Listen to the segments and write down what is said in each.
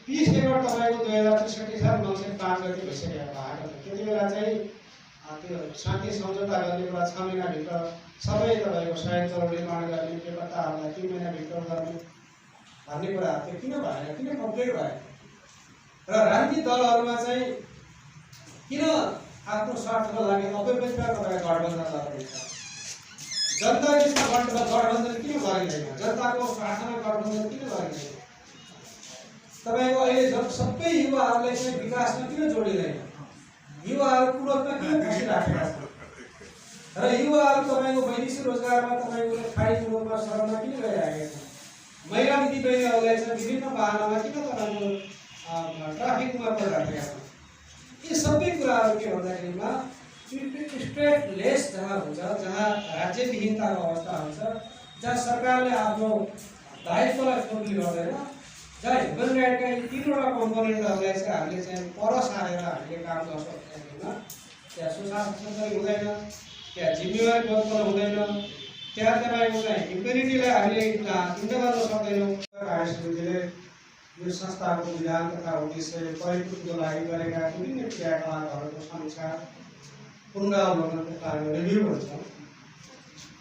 Piece एकोर्ड तपाईँको 2063 साल मङ्सिर 5 गते भइसकेको आएको थियो। त्यति बेला चाहिँ त्यो शान्ति सम्झौता गर्ने कुरा 6 महिनाभित्र सबै तपाईँको सहयोग चौर निर्माण गर्ने, बेपत्ताहरूलाई 3 महिनाभित्र गर्ने भन्ने कुरा थियो। किन भएन, किन कम्प्लिट भएन र राजनीतिक दलहरूमा चाहिँ किन आफ्नो स्वार्थको लागि अपव्यक्तिका तपाईँको गठबन्धन गरिन्छ? जनताको इच्छा गठबन्धन किन गरिँदैन? जनताको स्वार्थमा गठबन्धन किन गरिँदैन? तपाईँको अहिले सबै युवाहरूलाई चाहिँ विकासमा किन जोडिँदैन? युवाहरू कुलतमा किन बसिराखेका छन्? र युवाहरू तपाईँको वैदेशिक रोजगारमा तपाईँको खाडी कुरोमा शरणमा किन गइरहेका छन्? महिला दिदीबहिनीहरूलाई चाहिँ विभिन्न वाहनमा किन तपाईँको ट्राफिकमा परिरहेका छन्? यी सबै कुराहरू के भन्दाखेरिमा स्ट्रेटलेस जहाँ हुन्छ, जहाँ राज्यविहीनताको अवस्था हुन्छ, जहाँ सरकारले आफ्नो दायित्वलाई फुलफिल गर्दैन, जहाँ ह्युमन राइटका यी 3वटा कम्पोनेन्टहरूलाई चाहिँ हामीले चाहिँ पर सारेर हामीले काम गर्न सक्दैनौँ। त्यहाँ सुशासन पनि हुँदैन, त्यहाँ जिम्मेवारी बोधपन हुँदैन, त्यहाँ तपाईँको चाहिँ इम्युनिटीलाई हामीले इन्द गर्न सक्दैनौँ। कार्यसमितिले यो संस्थाको विधान तथा उद्देश्य परिपूर्तिको लागि गरेका विभिन्न क्रियाकलापहरूको समीक्षा पुनरावलोकनको कार्य रिभ्यू हुन्छ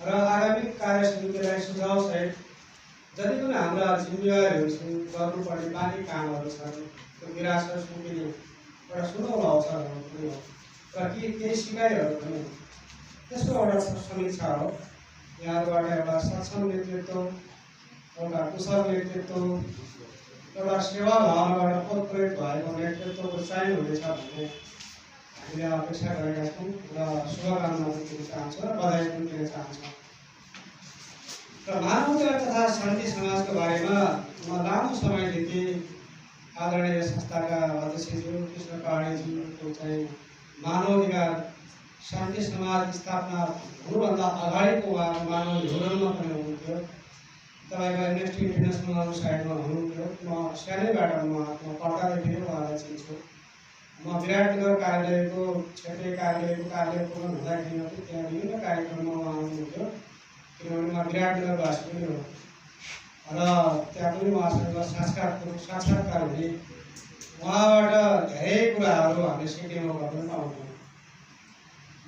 र आगामी कार्यसमितिलाई सुझावसहित जति पनि हाम्रा जिम्मेवारीहरू छन्, गर्नुपर्ने बाँकी कामहरू छन्, त्यो विरासत सुम्पिने एउटा सुनौलो अवसरहरू पनि हो र केही सिकाइहरू पनि हो। त्यसको एउटा समीक्षा हो। यहाँबाट एउटा सक्षम नेतृत्व, एउटा कुशल नेतृत्व, एउटा सेवा भावनाबाट ओतप्रोत भएको नेतृत्वको चयन हुनेछ भन्ने हामीले अपेक्षा गरेका छौँ र शुभकामना पनि दिन चाहन्छौँ र बधाई पनि दिन चाहन्छौँ। र मानवता तथा शान्ति समाजको बारेमा म लामो समयदेखि आदरणीय संस्थाका अध्यक्षज्यू कृष्ण पाणीज्यूको चाहिँ मानवाधिकार शान्ति समाज स्थापना हुनुभन्दा अगाडिको उहाँ मानव ध्रुवमा पनि हुनुहुन्थ्यो। तपाईँको एमनेस्टी इन्टरनेसनल साइडमा हुनुहुन्थ्यो। म सानैबाट म पढ्दादेखि नै उहाँलाई चिन्छु। म विराटनगर कार्यालयको क्षेत्रीय कार्यालयको कार्य पूर्ण हुँदाखेरि पनि त्यहाँ विभिन्न कार्यक्रममा उहाँ आउनुहुन्थ्यो, किनभने म विराटनगरवासी पनि हो र त्यहाँ पनि उहाँसँग साक्षात्कार हुने, उहाँबाट धेरै कुराहरू हामीले सिक्ने मौका पनि पाउँछौँ।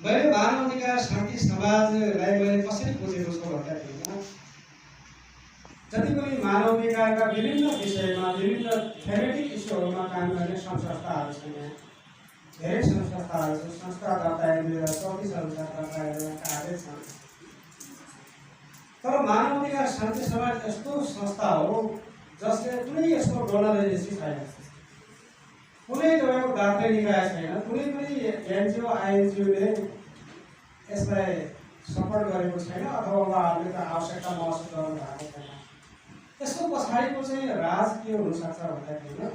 मैले मानवाधिकार शान्ति समाजलाई मैले कसरी बुझेको छु भन्दाखेरिमा जति पनि मानवाधिकारका विभिन्न विषयमा विभिन्न थेमेटिक इस्युहरूमा काम गर्ने संस्थाहरू छन्। यहाँ धेरै संस्थाहरू छन्। संस्था दर्ता 2034 अनुसार दर्ता गरेका आदेश छन्। तर मानवाधिकार शान्ति समाज यस्तो संस्था हो जसले कुनै यसको डोनर एजेन्सी छैन, कुनै तपाईँको दार्ता निकाय छैन, कुनै पनि एनजिओ आइएनजिओले यसलाई सपोर्ट गरेको छैन अथवा उहाँहरूले त आवश्यकता महसुस गर्नु भएको छैन। यसको पछाडिको चाहिँ राज के हुनसक्छ भन्दाखेरि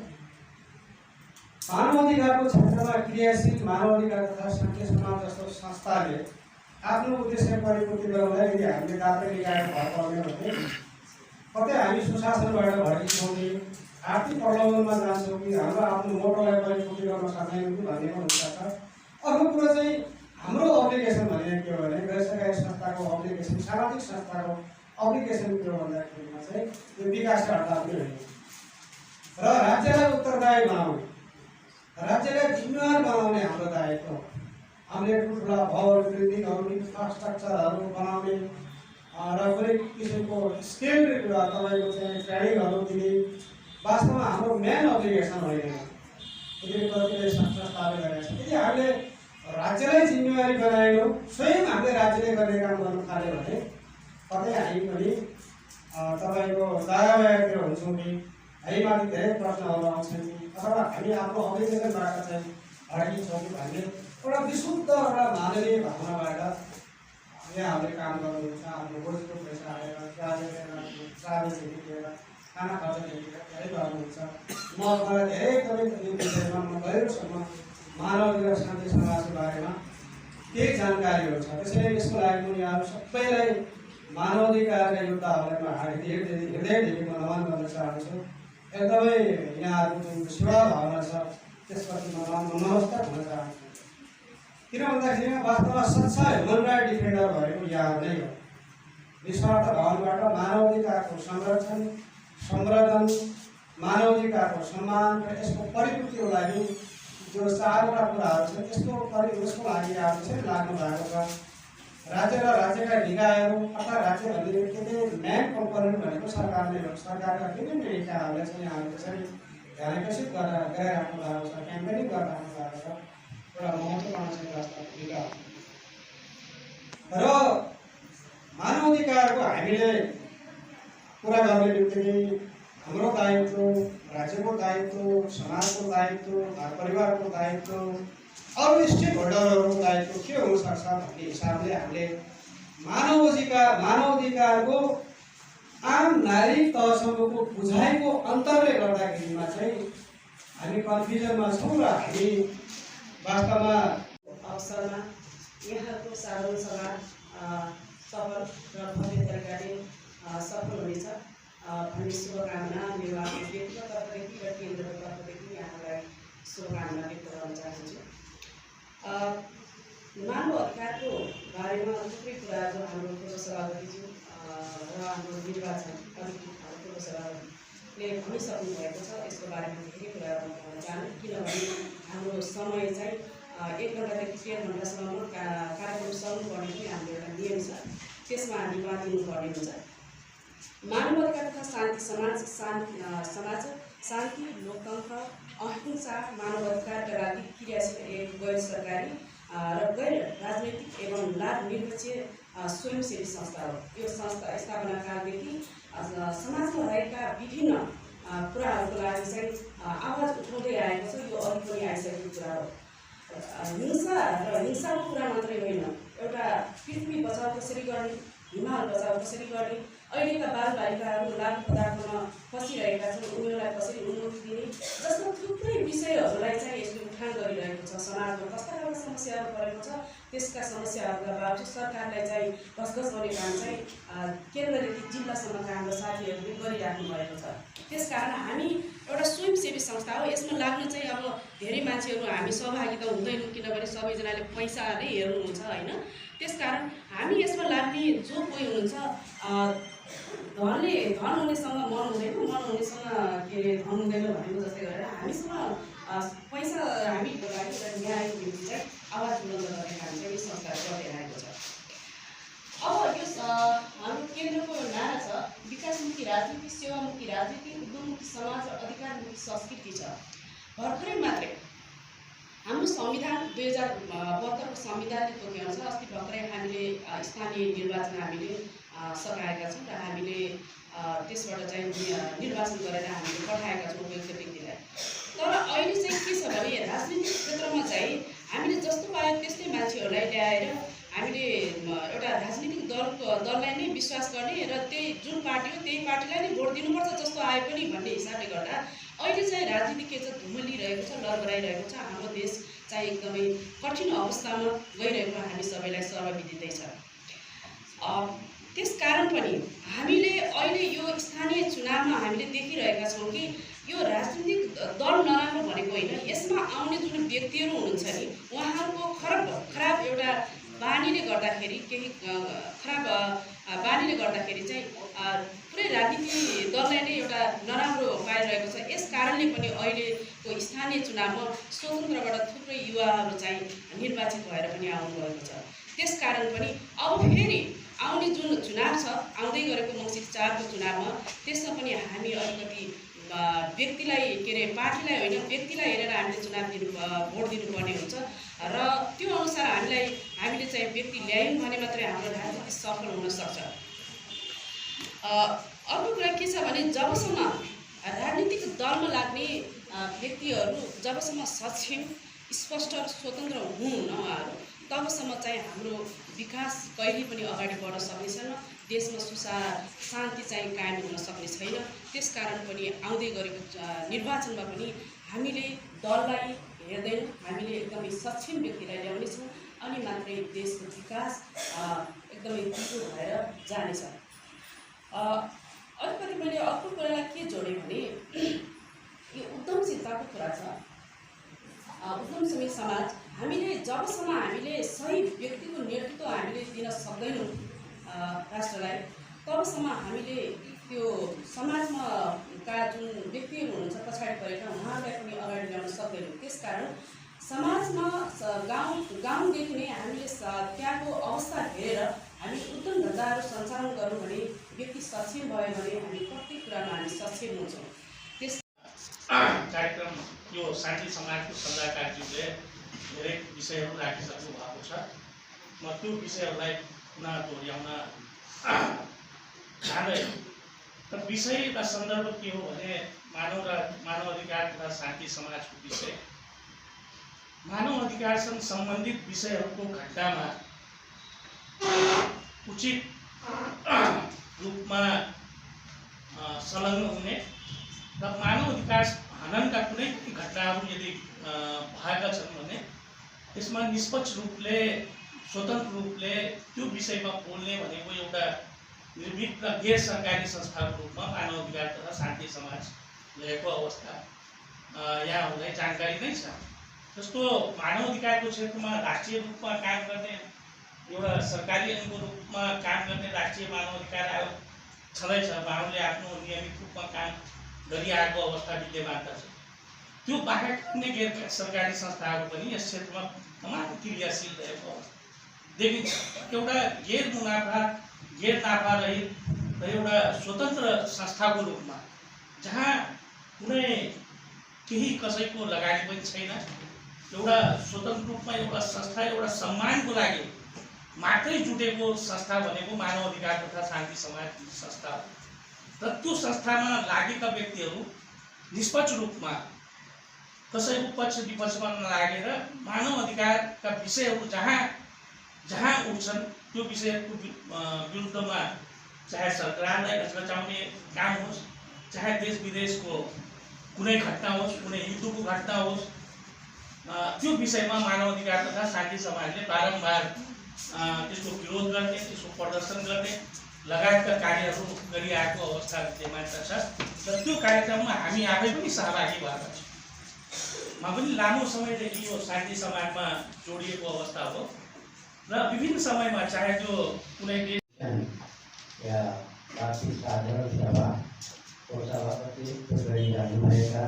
मानवाधिकारको क्षेत्रमा क्रियाशील मानवाधिकार तथा शान्ति समाज जस्तो संस्थाले आफ्नो उद्देश्य परिपूर्ति गर्नलाई यदि हामीले दार्ता निकायको भर पर्ने भने कतै हामी सुशासनबाट भड्किन्छौँ, आर्थिक प्रलोभनमा जान्छौँ कि हाम्रो आफ्नो मोटोलाई परिपूर्ति गर्न सक्दैनौँ कि भन्ने पनि हुनसक्छ। अर्को कुरा चाहिँ हाम्रो अब्लिगेसन भनेको के हो भने गैर सरकारी संस्थाको अब्लिगेसन, सामाजिक संस्थाको अब्लिगेसन के हो भन्दाखेरिमा चाहिँ यो विकासका हट्टा पनि होइन र राज्यलाई उत्तरदायी बनाउने, राज्यलाई जिम्मेवार बनाउने हाम्रो दायित्व हो। हामीले ठुल्ठुला भवन बिल्डिङहरू, इन्फ्रास्ट्रक्चरहरू बनाउने र कुनै किसिमको स्किल तपाईँको चाहिँ ट्रेनिङहरू दिने वास्तवमा हाम्रो मेन अब्लिगेसन होइन। यदि कतिपय संस्थाले गरेका छन्, यदि हामीले राज्यलाई जिम्मेवारी बनाएनौँ, स्वयं हामीले राज्यले गर्ने काम गर्न थाल्यो भने कतै हामी पनि तपाईँको दायाबायातिर हुन्छौँ कि हामीमाथि धेरै प्रश्नहरू आउँछन् कि अथवा हामी आफ्नो अब्लिगेसनबाट चाहिँ हड्किन्छौँ कि भन्ने एउटा विशुद्ध एउटा मानवीय भावनाबाट यहाँहरूले काम गर्नुहुन्छ। आफ्नो रोजको पैसा हालेर ट्राभलदेखि लिएर खाना खर्चदेखि लिएर धेरै गर्नुहुन्छ। म मलाई धेरै यो विषयमा म गहिरोसम्म मानवाधिकार शान्ति समाजको बारेमा केही जानकारीहरू छ। त्यसैले यसको लागि म यहाँहरू सबैलाई मानवाधिकारका योद्धाहरूलाई म हृदयदेखि म नमन गर्न चाहन्छु। एकदमै यहाँहरूको जुन सेवा भावना छ त्यसप्रति म नमस्कार भन्न चाहन्छु। किन भन्दाखेरि वास्तवमा सच्चा ह्युमन राइट डिफेन्डर भएको यहाँहरू नै हो। निस्वार्थ भावनाबाट मानवाधिकारको संरक्षण, संवर्धन, मानवाधिकारको सम्मान र यसको परिपूर्तिको लागि जो 4वटा कुराहरू छन् यसको लागि आज चाहिँ लाग्नु भएको छ। राज्य र राज्यका निकायहरू अथवा राज्य भन्ने बित्तिकै मेन कम्पोनेन्ट भनेको सरकारका विभिन्न निकायहरूलाई चाहिँ यहाँले चाहिँ ध्यान आकर्षित गरिराख्नु भएको छ, क्याम्पेनिङ गरिराख्नु भएको छ। एउटा महत्त्वपूर्ण चाहिँ राष्ट्रको निकाय र मानवाधिकारको हामीले कुरा गर्ने बित्तिकै हाम्रो दायित्व, राज्यको दायित्व, समाजको दायित्व, घर परिवारको दायित्व, अरू स्टेक होल्डरहरूको दायित्व के हुनसक्छ भन्ने हिसाबले हामीले मानवाधिकारको आम नागरिक तहसम्मको बुझाइको अन्तरले गर्दाखेरिमा चाहिँ हामी कन्फ्युजनमा छौँ र हामी वास्तवमा अवसरमा यहाँको साधारण सभा सफल र भव्य तरिकाले सफल हुनेछ भन्ने शुभकामना मेरो आफ्नो व्यक्तिगत तर्फदेखि र केन्द्रको तर्फदेखि यहाँलाई शुभकामना व्यक्त गर्न चाहन्छु। मानव अधिकारको बारेमा थुप्रै कुराहरू हाम्रो पूर्व सभापतिज्यू र हाम्रो निर्वाचन अधिकृत पूर्व सभापतिले भनिसक्नु भएको छ। यसको बारेमा धेरै कुराहरू भन्न चाहन्छु, किनभने हाम्रो समय चाहिँ 1 घण्टादेखि 1.5 घण्टासम्म कार्यक्रम सक्नुपर्ने पनि हाम्रो एउटा नियम छ, त्यसमा हामी बाँधिनुपर्ने हुन्छ। मानवाधिकार तथा समाज शान्ति, लोकतन्त्र, अहिंसा, मानवाधिकारका लागि क्रियाशील एक गैर सरकारी र गैर राजनैतिक एवं लाभ निरपेक्ष स्वयंसेवी संस्था हो। यो संस्था स्थापना कालदेखि समाजमा रहेका विभिन्न कुराहरूको लागि चाहिँ आवाज उठाउँदै आएको छ। यो अघि पनि आइसकेको कुरा हो। हिंसा र हिंसाको कुरा मात्रै होइन, एउटा पृथ्वी बचाउ कसरी गर्ने, हिमाल बचाउ कसरी गर्ने, अहिलेका बालबालिकाहरू लागु पदार्थमा फसिरहेका छन्, उनीहरूलाई कसरी उन्मुक्ति दिने जस्ता थुप्रै विषयहरूलाई चाहिँ यसले उठान गरिरहेको छ। समाजमा कस्ता खालका समस्याहरू परेको छ, त्यसका समस्याहरूका बावजुद सरकारलाई चाहिँ घसघस गर्ने काम चाहिँ केन्द्रदेखि जिल्लासम्मका हाम्रो साथीहरूले गरिराख्नु भएको छ। त्यसकारण हामी एउटा स्वयंसेवी संस्था हो। यसमा लाग्न चाहिँ अब धेरै मान्छेहरू हामी सहभागी त हुँदैनौँ, किनभने सबैजनाले पैसा नै हेर्नुहुन्छ होइन। त्यसकारण हामी यसमा लाग्ने जो कोही हुनुहुन्छ, धन हुनेसँग मन हुँदैन, मन हुनेसँग के अरे धन हुँदैन भनेको जस्तै गरेर हामीसँग पैसा हामीको लागि एउटा न्यायको निम्ति चाहिँ आवाज बुलन्द गर्ने काम चाहिँ यो संस्थाले गर्दै आएको छ। अब यो हाम्रो केन्द्रको नारा छ विकासमुखी राजनीति, सेवामुखी राजनीति, उद्यममुखी समाज र अधिकारमुखी संस्कृति छ। भर्खरै मात्रै हाम्रो संविधान 2072 को संविधानले तोकेअनुसार अस्ति भर्खरै हामीले स्थानीय निर्वाचन हामीले सकाएका छौँ र हामीले त्यसबाट चाहिँ निर्वाचन गरेर हामीले पठाएका छौँ उपयुक्त व्यक्तिलाई। तर अहिले चाहिँ के छ भने राजनीतिक क्षेत्रमा चाहिँ हामीले जस्तो पायो त्यस्तै मान्छेहरूलाई ल्याएर हामीले एउटा राजनीतिक दललाई नै विश्वास गर्ने र त्यही जुन पार्टी हो त्यही पार्टीलाई नै भोट दिनुपर्छ जस्तो आए पनि भन्ने हिसाबले गर्दा अहिले चाहिँ राजनीति के छ धुमलिरहेको छ, लरबराइरहेको छ। हाम्रो देश चाहिँ एकदमै कठिन अवस्थामा गइरहेको हामी सबैलाई सर्वविदितै छ। त्यसकारण पनि हामीले अहिले यो स्थानीय चुनावमा हामीले देखिरहेका छौँ कि यो राजनीतिक दल नराम्रो भनेको होइन, यसमा आउने जुन व्यक्तिहरू हुनुहुन्छ नि उहाँहरूको खराब एउटा बानीले गर्दाखेरि केही खराब बानीले गर्दाखेरि चाहिँ पुरै राजनीति दललाई नै एउटा नराम्रो पाइरहेको छ। यस कारणले पनि अहिलेको स्थानीय चुनावमा स्वतन्त्रबाट थुप्रै युवाहरू चाहिँ निर्वाचित भएर पनि आउनुभएको छ। त्यसकारण पनि अब फेरि आउने जुन चुनाव छ, आउँदै गरेको मङ्सिर 4 को चुनावमा त्यसमा पनि हामी अलिकति व्यक्तिलाई के अरे पार्टीलाई होइन व्यक्तिलाई हेरेर हामीले भोट दिनुपर्ने हुन्छ र त्यो अनुसार हामीले चाहिँ व्यक्ति ल्यायौँ भने मात्रै हाम्रो राजनीति सफल हुन सक्छ। अर्को कुरा के छ भने जबसम्म राजनीतिक दलमा लाग्ने व्यक्तिहरू जबसम्म सक्षम, स्पष्ट र स्वतन्त्र हुनुहुन्न उहाँहरू, तबसम्म चाहिँ हाम्रो विकास कहिले पनि अगाडि बढ्न सक्ने छैन, देशमा शान्ति चाहिँ कायम हुन सक्ने छैन। त्यसकारण पनि आउँदै गरेको निर्वाचनमा पनि हामीले दललाई हेर्दैनौँ, हामीले एकदमै सक्षम व्यक्तिलाई ल्याउनेछौँ अनि मात्रै देशको विकास एकदमै द्रुत भएर जानेछ। अलिकति मैले अर्को कुरालाई के जोडेँ भने यो उद्यमशीलताको कुरा छ। उद्यमशील समाज हामीले जबसम्म हामीले सही व्यक्तिको नेतृत्व हामीले दिन सक्दैनौँ राष्ट्रलाई, तबसम्म हामीले त्यो समाजमा जुन व्यक्तिहरू हुनुहुन्छ पछाडि परेका उहाँहरूलाई पनि अगाडि ल्याउन सक्दैनौँ। त्यसकारण समाजमा गाउँदेखि नै हामीले त्यहाँको अवस्था हेरेर हामी उद्यम धन्दाहरू सञ्चालन गरौँ भने व्यक्ति सक्षम भयो भने हामी प्रत्येक कुरामा हामी सक्षम हुन्छौँ। त्यस कार्यक्रम यो शान्ति समाजको सल्लाहकारज्यूले धेरै विषयहरू राखिसक्नु भएको छ। म त्यो विषयहरूलाई पुनः दोहोऱ्याउन चाहँदैन। र विषय र सन्दर्भ के हो भने मानव अधिकार तथा शान्ति समाजको विषय, मानव अधिकारसँग सम्बन्धित विषयहरूको घटनामा उचित रूपमा संलग्न हुने र मानव अधिकार हननका कुनै पनि घटनाहरू यदि भएका छन् भने त्यसमा निष्पक्ष रूपले स्वतन्त्र रूपले त्यो विषयमा बोल्ने भनेको एउटा निर्भीक र गैर सरकारी संस्थाको रूपमा मानव अधिकार तथा शान्ति समाज रहेको अवस्था यहाँहरूलाई जानकारी नै छ। जस्तो मानव अधिकारको क्षेत्रमा राष्ट्रिय रूपमा काम गर्ने एउटा सरकारी ऐनको रूपमा काम गर्ने राष्ट्रिय मानव अधिकार आयोग छँदैछ। उहाँहरूले आफ्नो नियमित रूपमा काम गरिआएको अवस्था विद्यमानता छ। त्यो बाहेक अन्य गैर सरकारी संस्थाहरू पनि यस क्षेत्रमा तमाम क्रियाशील रहेको अवस्था देखिन्छ। एउटा गैर नाफा रहित र एउटा स्वतन्त्र संस्थाको रूपमा जहाँ कुनै केही कसैको लगानी पनि छैन, एउटा स्वतन्त्र रूपमा एउटा संस्था एउटा सम्मानको लागि मात्रै जुटेको संस्था भनेको मानव अधिकार तथा शान्ति समाज संस्था हो। र त्यो संस्थामा लागेका व्यक्तिहरू निष्पक्ष रूपमा कसैको पक्ष विपक्षमा नलागेर मानव अधिकारका विषयहरू जहाँ उठ्छन् त्यो विषयको विरुद्धमा चाहे सरकारलाई हचमचाउने काम होस्, चाहे देश विदेशको कुनै घटना होस्, कुनै युद्धको घटना होस्, त्यो विषयमा मानव अधिकार तथा शान्ति समाजले बारम्बार त्यसको विरोध गर्ने, त्यसको प्रदर्शन गर्ने लगायतका कार्यहरू गरिआएको अवस्था विद्यमानता छ। र त्यो कार्यक्रममा हामी आफै पनि सहभागी भएका छौँ। म पनि लामो समयदेखि यो शान्ति समाजमा जोडिएको अवस्था हो र विभिन्न समयमा चाहे त्यो कुनै या काफी साधारण सभा को सभापति गरिरहनुभएका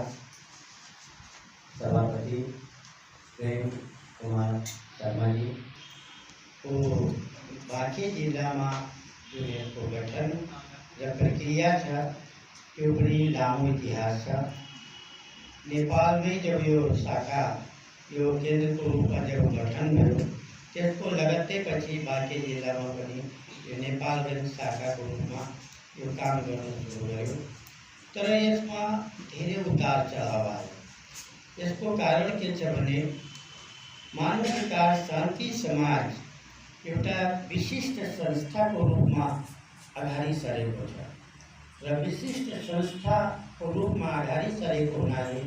सभापति प्रेम कुमार शर्माजी को बाँके जिल्लामा जुन यसको गठन र प्रक्रिया छ त्यो पनि लामो इतिहास छ। नेपालमै जब यो शाखा यो केन्द्रको रूपमा जब गठन भयो त्यसको लगत्तै पछि बाँके जिल्लामा पनि यो नेपालगञ्ज शाखाको रूपमा यो काम गर्न सुरु गर्यो। तर यसमा धेरै उतार चढाव आयो। यसको कारण के छ भने मानव अधिकार शान्ति समाज एउटा विशिष्ट संस्थाको रूपमा अगाडि सरेको छ र विशिष्ट संस्थाको रूपमा अगाडि सरेको हुनाले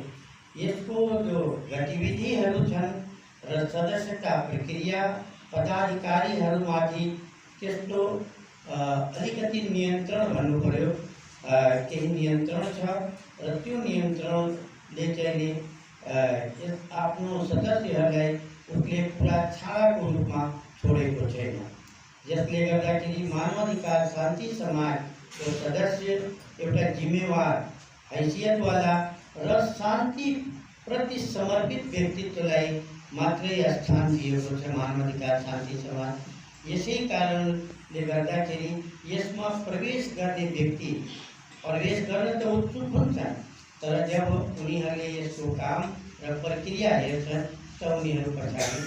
यसको जो गतिविधिहरू छन् र सदस्यता प्रक्रिया पदाधिकारीहरूमाथि त्यस्तो अलिकति नियन्त्रण भन्नु पर्यो, केही नियन्त्रण छ र त्यो नियन्त्रणले चाहिँ आफ्नो सदस्यहरूलाई उसले पुरा छाडाको रूपमा छोडेको छैन। जसले गर्दाखेरि मानव अधिकार शान्ति समाजको सदस्य एउटा जिम्मेवार हैसियतवाला र शान्ति प्रति समर्पित व्यक्तित्वलाई मात्रै स्थान दिएको छ मानव अधिकार शान्ति समाज। यसै कारणले गर्दाखेरि यसमा प्रवेश गर्ने व्यक्ति प्रवेश गर्न त उत्सुक हुन्छन्, तर जब उनीहरूले यसको काम र प्रक्रिया हेर्छन् त उनीहरू पछाडि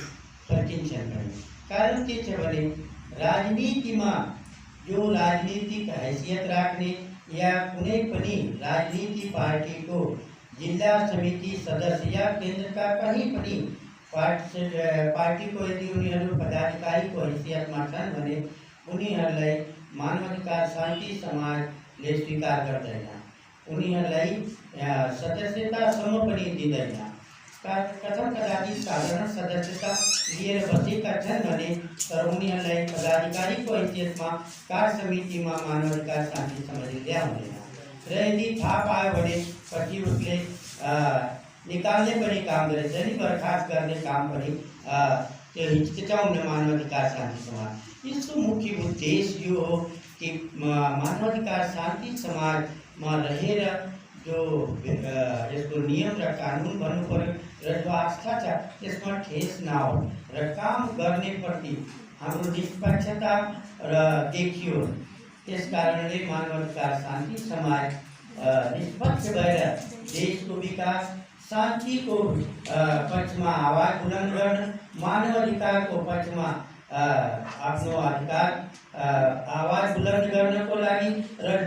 फर्किन्छन् पनि। कारण के छ भने राजनीतिमा जो राजनीतिक हैसियत राख्ने या कुनै पनि राजनीति पार्टीको जिल्ला समिति सदस्य या केन्द्रका कहीँ पनि पार्टीको यदि उनीहरू पदाधिकारीको हैसियतमा छन् भने उनीहरूलाई मानव अधिकार शान्ति समाजले स्वीकार गर्दैन, उनीहरूलाई सदस्यतासम्म पनि दिँदैन। कथम कदाचित साधारण सदस्यता लिएर बसेका छन् भने तर उनीहरूलाई पदाधिकारीको हैसियतमा कार्य समितिमा मानव अधिकार शान्ति समाजले ल्याउँदैन र यदि थाहा पायो भने पछि उसले निकाल्ने पनि काम गरेछ नि, बर्खास्त गर्ने काम पनि त्यो हिचकिचाउने मानव अधिकार शान्ति समाज। यसको मुख्य उद्देश्य यो हो कि मानव अधिकार शान्ति समाजमा रहेर जो यसको नियम र कानुन भन्नु पर्यो र जो आस्था छ त्यसमा ठेस नहोस् र काम गर्नेप्रति हाम्रो निष्पक्षता र देखियो। त्यस कारणले मानवाधिकार शान्ति समाज निष्पक्ष भएर देशको विकास शान्तिको पक्षमा आवाज बुलन्द गर्न, मानवाधिकारको पक्षमा आफ्नो अधिकार आवाज बुलन्द गर्नको लागि र